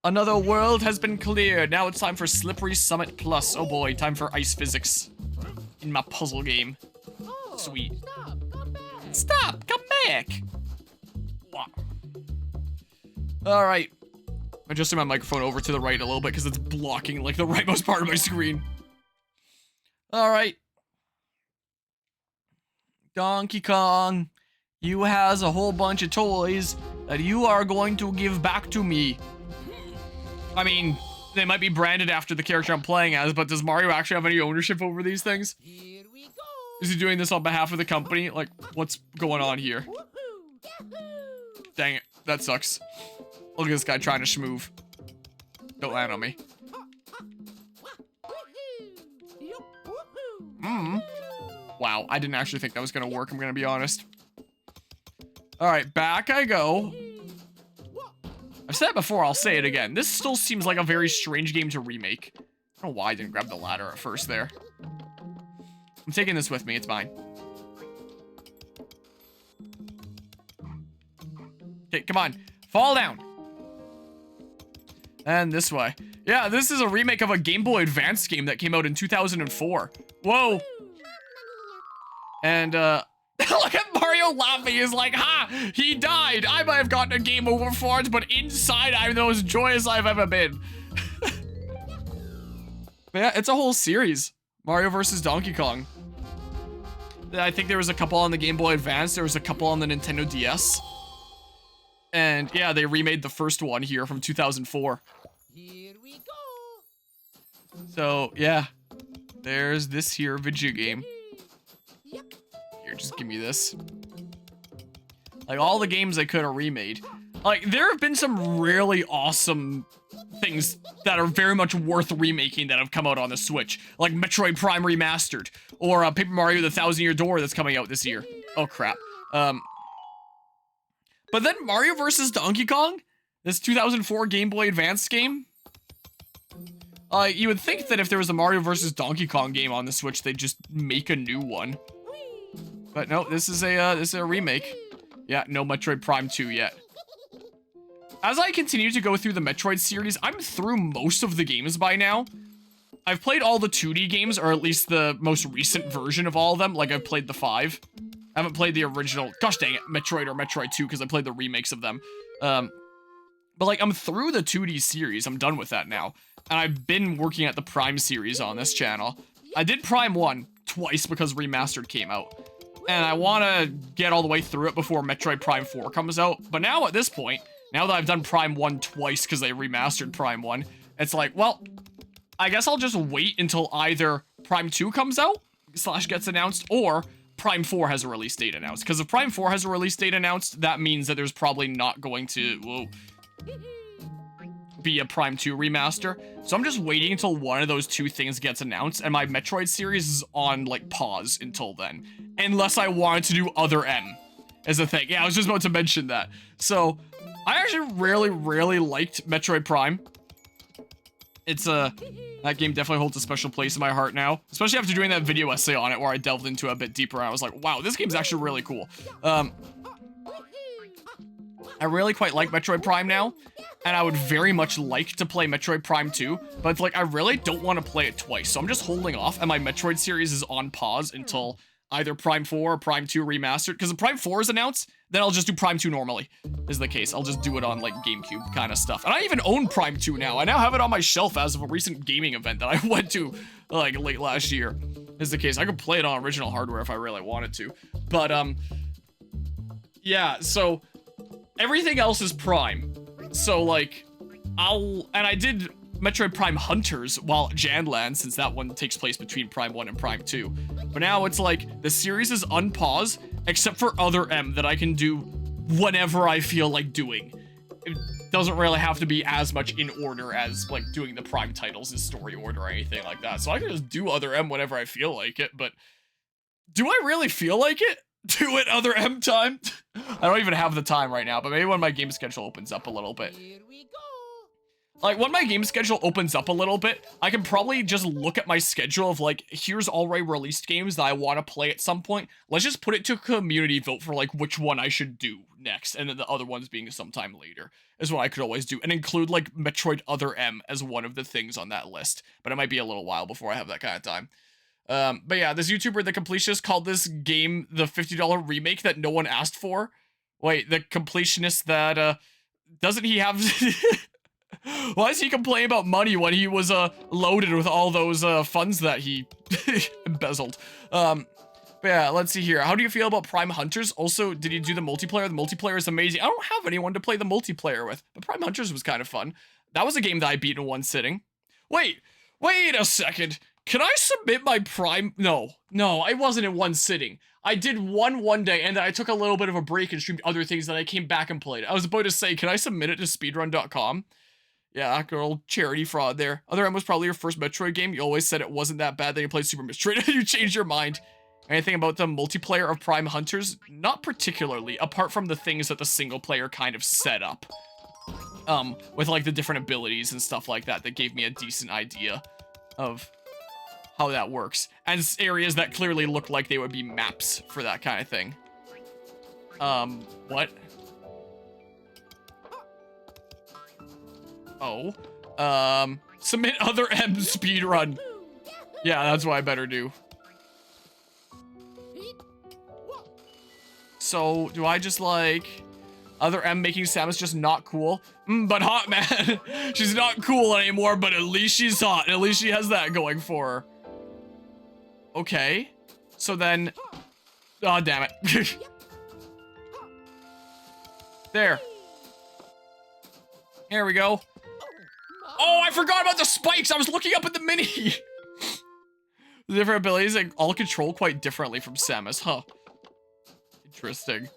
Another world has been cleared. Now it's time for Slippery Summit Plus. Oh boy, time for ice physics in my puzzle game. Sweet. Stop, come back. Wow. All right. Adjusting my microphone over to the right a little bit because it's blocking like the rightmost part of my screen. All right. Donkey Kong, you has a whole bunch of toys that you are going to give back to me. I mean, they might be branded after the character I'm playing as, but does Mario actually have any ownership over these things? Here we go. Is he doing this on behalf of the company? Like, what's going on here? Dang it, that sucks. Look at this guy trying to schmoove. Don't land on me. Wow, I didn't actually think that was gonna work, I'm gonna be honest. Alright, back I go. I've said it before, I'll say it again. This still seems like a very strange game to remake. I don't know why I didn't grab the ladder at first there. I'm taking this with me, it's mine. Okay, come on. Fall down. And this way. Yeah, this is a remake of a Game Boy Advance game that came out in 2004. Whoa. And, look at Mario laughing. He's like, ha, he died. I might have gotten a game over for it, but inside I'm the most joyous I've ever been. Yeah, it's a whole series. Mario vs. Donkey Kong. I think there was a couple on the Game Boy Advance. There was a couple on the Nintendo DS. And yeah, they remade the first one here from 2004. Here we go. So yeah, there's this here video game. Here, just give me this. Like all the games they could have remade. Like there have been some really awesome things that are very much worth remaking that have come out on the Switch. Like Metroid Prime Remastered. Or Paper Mario the Thousand Year Door that's coming out this year. Oh crap. But then Mario vs. Donkey Kong, this 2004 Game Boy Advance game. You would think that if there was a Mario vs. Donkey Kong game on the Switch, they'd just make a new one. But no, this is a remake. Yeah, no Metroid Prime 2 yet. As I continue to go through the Metroid series, I'm through most of the games by now. I've played all the 2D games, or at least the most recent version of all of them. Like I've played the 5. I haven't played the original, gosh dang it, Metroid or Metroid 2, because I played the remakes of them. But like, I'm through the 2D series, I'm done with that now. And I've been working at the Prime series on this channel. I did Prime 1 twice because Remastered came out. And I want to get all the way through it before Metroid Prime 4 comes out. But now at this point, now that I've done Prime 1 twice because they remastered Prime 1, it's like, well, I guess I'll just wait until either Prime 2 comes out, / gets announced, or Prime 4 has a release date announced. Because if Prime 4 has a release date announced, that means that there's probably not going to be a Prime 2 remaster. So I'm just waiting until one of those two things gets announced, and my Metroid series is on, like, pause until then. Unless I wanted to do Other M as a thing. Yeah, I was just about to mention that. So, I actually really liked Metroid Prime. It's that game definitely holds a special place in my heart now. Especially after doing that video essay on it where I delved into it a bit deeper and I was like, wow, this game's actually really cool. I really quite like Metroid Prime now. And I would very much like to play Metroid Prime 2. But it's like, I really don't want to play it twice. So I'm just holding off and my Metroid series is on pause until either Prime 4 or Prime 2 remastered. Because if Prime 4 is announced, then I'll just do Prime 2 normally, is the case. I'll just do it on, like, GameCube kind of stuff. And I even own Prime 2 now. I now have it on my shelf as of a recent gaming event that I went to, like, late last year, is the case. I could play it on original hardware if I really wanted to. But, yeah, so everything else is Prime. So, like, I did Metroid Prime Hunters while Janland, since that one takes place between Prime 1 and Prime 2. But now it's like, the series is unpaused, except for Other M that I can do whenever I feel like doing. It doesn't really have to be as much in order as, like, doing the Prime titles in story order or anything like that. So I can just do Other M whenever I feel like it, but do I really feel like it? Do it Other M time? I don't even have the time right now, but maybe when my game schedule opens up a little bit. Here we Like, when my game schedule opens up a little bit, I can probably just look at my schedule of, like, here's already released games that I want to play at some point. Let's just put it to a community vote for, like, which one I should do next, and then the other ones being sometime later, is what I could always do. And include, like, Metroid Other M as one of the things on that list. But it might be a little while before I have that kind of time. But yeah, this YouTuber, The Completionist, called this game the $50 remake that no one asked for. Wait, The Completionist that, doesn't he have... Why is he complaining about money when he was, loaded with all those, funds that he embezzled? But yeah, let's see here. How do you feel about Prime Hunters? Also, did you do the multiplayer? The multiplayer is amazing. I don't have anyone to play the multiplayer with, but Prime Hunters was kind of fun. That was a game that I beat in one sitting. Wait a second. Can I submit my Prime? No, I wasn't in one sitting. I did one day, and then I took a little bit of a break and streamed other things, that I came back and played. I was about to say, can I submit it to speedrun.com? Yeah, good old charity fraud there. Other M was probably your first Metroid game. You always said it wasn't that bad, then you played Super Metroid, you changed your mind. Anything about the multiplayer of Prime Hunters? Not particularly, apart from the things that the single player kind of set up. With like the different abilities and stuff like that gave me a decent idea of how that works. And areas that clearly look like they would be maps for that kind of thing. What? Oh. Submit Other M speedrun. Yeah, that's what I better do. So, do I just like... Other M making Samus just not cool? But hot, man. She's not cool anymore, but at least she's hot. At least she has that going for her. Okay. So then... Oh, damn it. There. Here we go. Oh, I forgot about the spikes. I was looking up at the mini. The different abilities like, all control quite differently from Samus, huh? Interesting.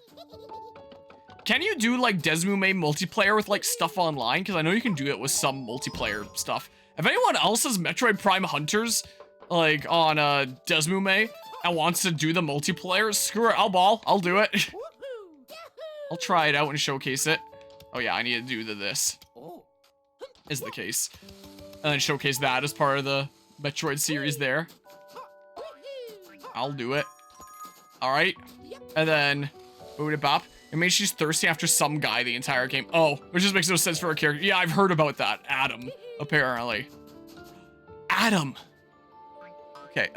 Can you do like Desmume multiplayer with like stuff online? Because I know you can do it with some multiplayer stuff. If anyone else has Metroid Prime Hunters like on Desmume and wants to do the multiplayer, screw it, I'll do it. I'll try it out and showcase it. Oh yeah, I need to do this. Is the case. And then showcase that as part of the Metroid series there. I'll do it. Alright. And then boot it bop. It means she's thirsty after some guy the entire game. Oh, which just makes no sense for her character. Yeah, I've heard about that. Adam, apparently. Adam. Okay,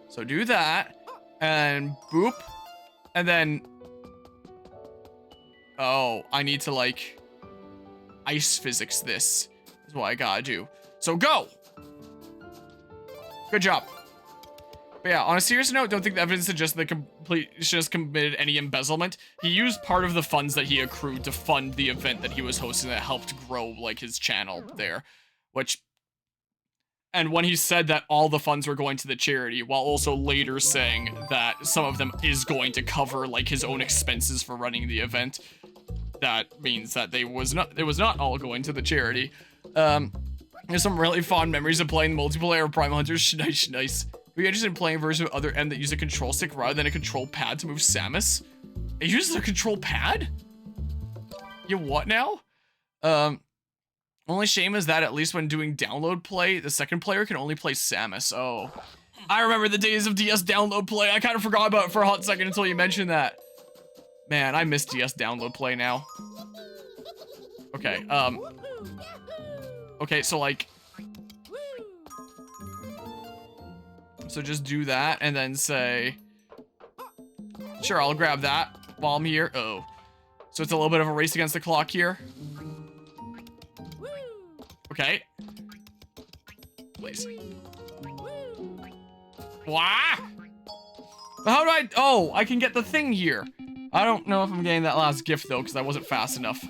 so do that. And boop. And then... Oh, I need to, like... ice physics this. Is what I gotta do. So go! Good job. But yeah, on a serious note, don't think the evidence suggests the completionist committed any embezzlement. He used part of the funds that he accrued to fund the event that he was hosting that helped grow, like, his channel there. Which... And when he said that all the funds were going to the charity, while also later saying that some of them is going to cover, like, his own expenses for running the event, that means that it was not all going to the charity. There's some really fond memories of playing multiplayer of Prime Hunters. Nice. Are you interested in playing a version of Other M that uses a control stick rather than a control pad to move Samus? It uses a control pad? You what now? Only shame is that at least when doing download play, the second player can only play Samus. Oh. I remember the days of DS download play. I kind of forgot about it for a hot second until you mentioned that. Man, I miss DS download play now. Okay, okay, so like... So just do that and then say... Sure, I'll grab that while I'm here. Oh. So it's a little bit of a race against the clock here. Okay. Please. Wah! How do I... Oh, I can get the thing here. I don't know if I'm getting that last gift, though, because I wasn't fast enough.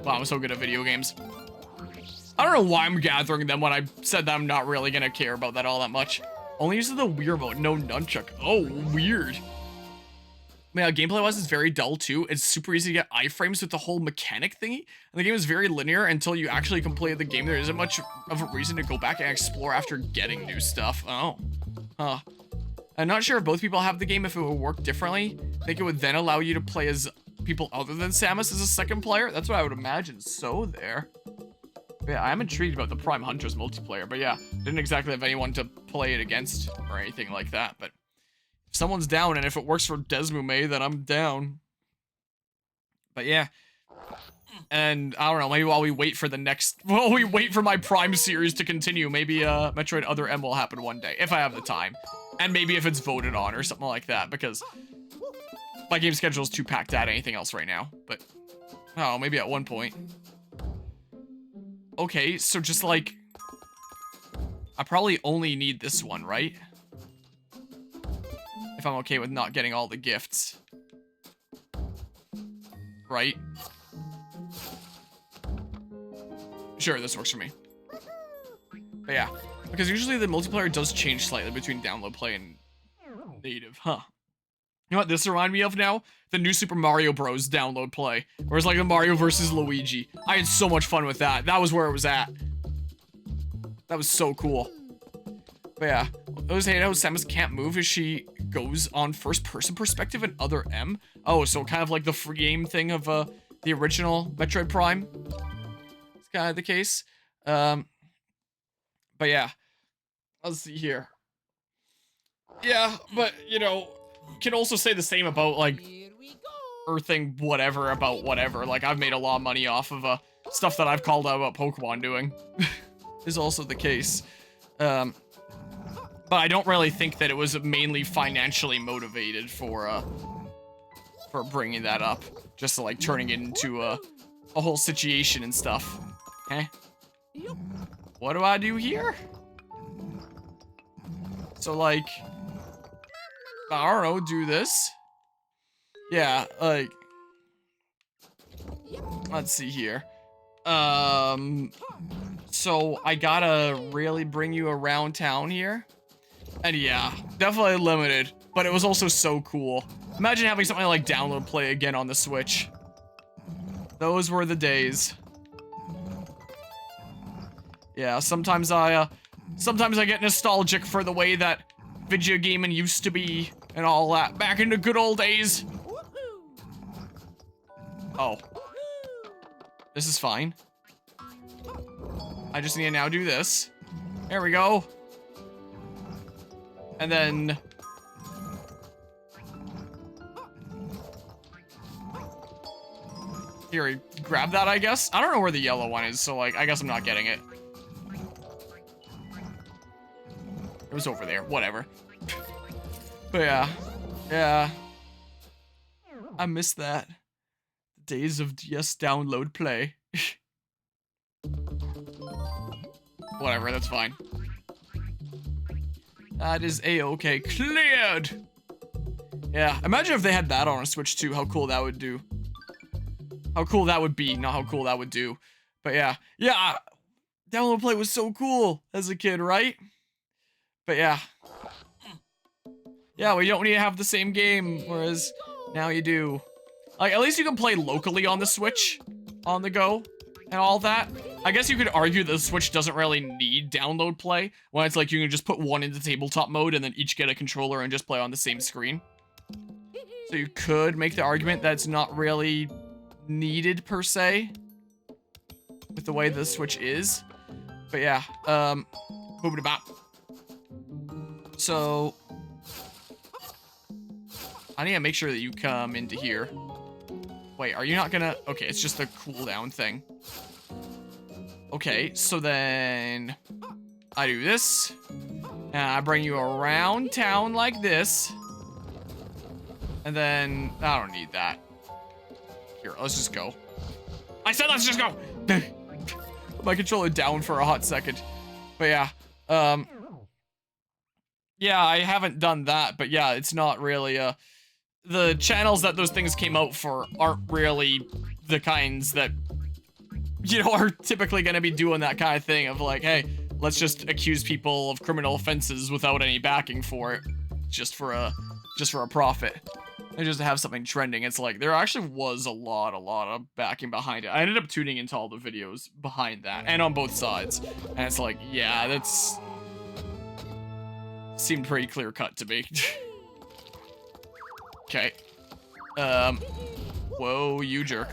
Wow, I'm so good at video games. I don't know why I'm gathering them when I said that I'm not really gonna care about that all that much. Only uses the weird mode, no nunchuck. Oh, weird. Man, gameplay-wise is very dull, too. It's super easy to get iframes with the whole mechanic thingy. And the game is very linear until you actually complete the game. There isn't much of a reason to go back and explore after getting new stuff. Oh. Huh. I'm not sure if both people have the game, if it would work differently. I think it would then allow you to play as people other than Samus as a second player. That's what I would imagine. So there. But yeah, I'm intrigued about the Prime Hunters multiplayer. But yeah, didn't exactly have anyone to play it against or anything like that. But if someone's down, and if it works for Desmume, then I'm down. But yeah. And I don't know, maybe while we wait for my Prime series to continue, maybe Metroid Other M will happen one day, if I have the time. And maybe if it's voted on or something like that, because my game schedule is too packed to add anything else right now. But, oh, maybe at one point. Okay, so just like, I probably only need this one, right? If I'm okay with not getting all the gifts. Right? Sure, this works for me. But yeah, because usually the multiplayer does change slightly between download play and native, huh? You know what this reminds me of now? The new Super Mario Bros. Download play. Where it's like the Mario versus Luigi. I had so much fun with that. That was where it was at. That was so cool. But yeah, I was hating how Samus can't move as she goes on first person perspective in Other M. Oh, so kind of like the free game thing of the original Metroid Prime. Kind of the case. But yeah, let's see here. Yeah, but you know, can also say the same about like earthing whatever about whatever. Like I've made a lot of money off of stuff that I've called out about Pokemon doing. Is also the case. But I don't really think that it was mainly financially motivated for bringing that up, just like turning it into a whole situation and stuff. Okay. What do I do here? So like, I don't know, do this. Yeah, like, let's see here. So I gotta really bring you around town here. And yeah, definitely limited, but it was also so cool. Imagine having something like download play again on the Switch. Those were the days. Yeah, sometimes I get nostalgic for the way that video gaming used to be and all that back in the good old days. Oh. This is fine. I just need to now do this. There we go. And then... Here, grab that, I guess. I don't know where the yellow one is, so like, I guess I'm not getting it. It was over there, whatever. But yeah, yeah. I miss that. The days of DS download play. Whatever, that's fine. That is a-okay. Cleared! Yeah, imagine if they had that on a Switch too, how cool that would do. How cool that would be, not how cool that would do. But yeah, yeah, download play was so cool as a kid, right? But yeah. Yeah, well, you don't need to have the same game, whereas now you do. Like, at least you can play locally on the Switch, on the go, and all that. I guess you could argue that the Switch doesn't really need download play, when it's like you can just put one into tabletop mode and then each get a controller and just play on the same screen. So you could make the argument that it's not really needed, per se, with the way the Switch is. But yeah, boop-a-bop. So, I need to make sure that you come into here. Wait, are you not gonna... Okay, it's just a cooldown thing. Okay, so then... I do this. And I bring you around town like this. And then... I don't need that. Here, let's just go. I said let's just go! My controller down for a hot second. But yeah, yeah, I haven't done that, but yeah, it's not really, the channels that those things came out for aren't really the kinds that, you know, are typically gonna be doing that kind of thing of like, hey, let's just accuse people of criminal offenses without any backing for it, just for a profit. And just to have something trending. It's like, there actually was a lot of backing behind it. I ended up tuning into all the videos behind that, and on both sides. And it's like, yeah, that's... seemed pretty clear-cut to me. Okay. Whoa, you jerk.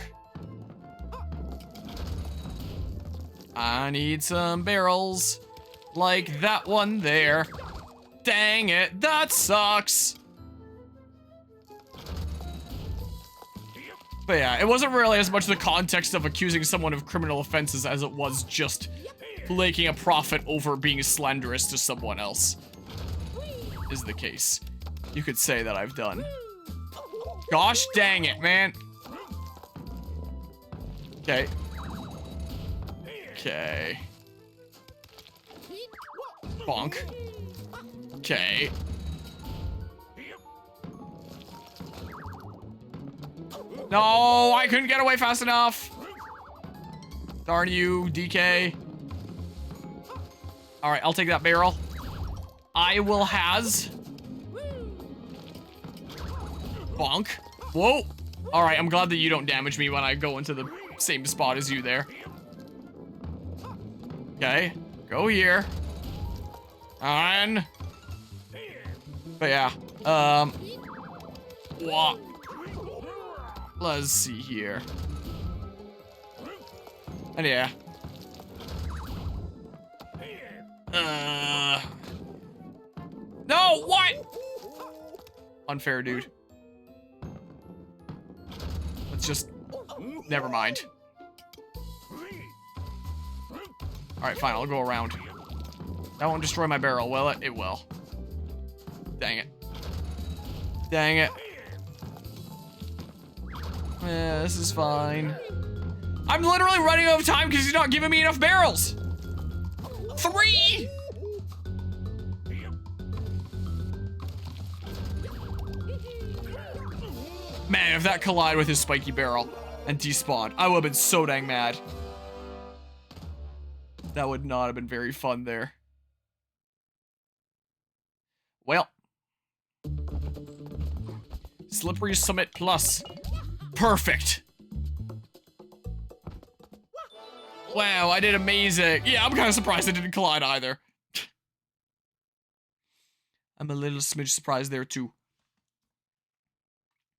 I need some barrels. Like that one there. Dang it, that sucks. But yeah, it wasn't really as much the context of accusing someone of criminal offenses as it was just making a profit over being slanderous to someone else. Is the case. You could say that I've done. Gosh dang it, man. Okay. Okay. Bonk. Okay. No, I couldn't get away fast enough. Darn you, DK. All right, I'll take that barrel. I will has. Bonk. Whoa. All right, I'm glad that you don't damage me when I go into the same spot as you there. Okay, go here. On. But yeah, what? Let's see here. And yeah. No, what? Unfair, dude. Let's just, never mind. All right, fine, I'll go around. That won't destroy my barrel, will it? It will. Dang it. Dang it. Yeah, this is fine. I'm literally running out of time because he's not giving me enough barrels. 3! Man, if that collided with his spiky barrel and despawned, I would have been so dang mad. That would not have been very fun there. Well. Slippery Summit Plus. Perfect. Wow, I did amazing. Yeah, I'm kind of surprised I didn't collide either. I'm a little smidge surprised there too.